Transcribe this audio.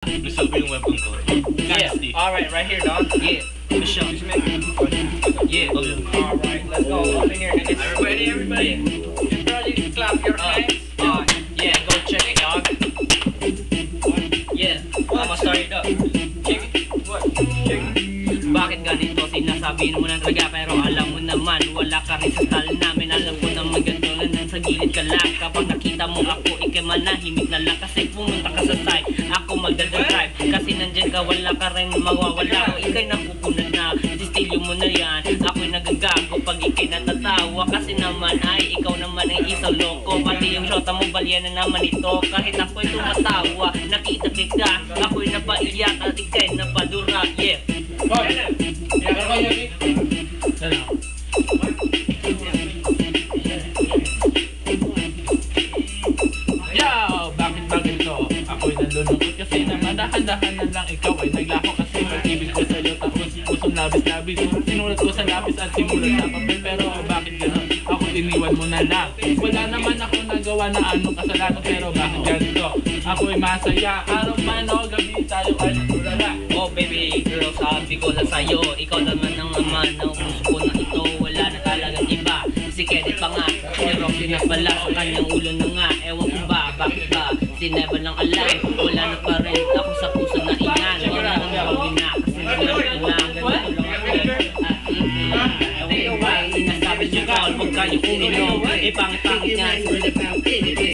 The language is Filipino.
Gusto ko yung webcam ko. Yeah. Alright, right here, dog. Yeah. Michelle. Yeah. Alright, let's go up in here. Everybody. Everybody clap your hands. Yeah, go check it, dog. Yeah. I'ma start it up. Check it. What? Check it. Bakit ganito? Sinasabi mo na talaga pero alam mo naman wala ka rin sa style namin. Alam ko naman ganito lang sa gilid ka lang. Kapag nakita mo ako, ikay manahimik na lang. Kasi pumunta ka sa side, ako magdadrive. Kasi nandyan ka, wala ka rin mawawala. O ikay napupunod na, distilyo mo na yan. Ako'y nagagago pag ikay natatawa. Kasi naman ay, ikaw naman ay isang loko. Pati yung shota mo, balya na naman ito. Kahit ako'y tumatawa, nakita kita. Ako'y napaiyak at ikay napadura. Yeah. Yo! Bakit ba ganito? Ako'y nalulungkot kasi naman dahan-dahan na lang ikaw ay naglako kasi pag-ibig ko sa'yo tapos pusong labis-labis. Sinulat ko sa lapis at simulat sa papel pero bakit gano'n? Ako iniwan mo na lang. Wala naman ako nagawa na anong kasalanan pero bakit ganito? Ako'y masaya. Araw man o gabi tayo ay natulala. Oh baby girl, sabi ko na sa'yo, ikaw naman ang ama ng puso ko na ito. Wala na talagang iba, si Kenneth pa nga. Pero pinapala sa kanyang ulo na nga. Ewan ko ba, bakit ba? Si Never lang alive, wala na pa rin ako sa puso na iyan. Wala nang gawin na, kasi nalang lang. Ganito lang ako. Ewan ko ba, sinasabi siya ka, huwag kayo uminom. Ipangit-pangit nga,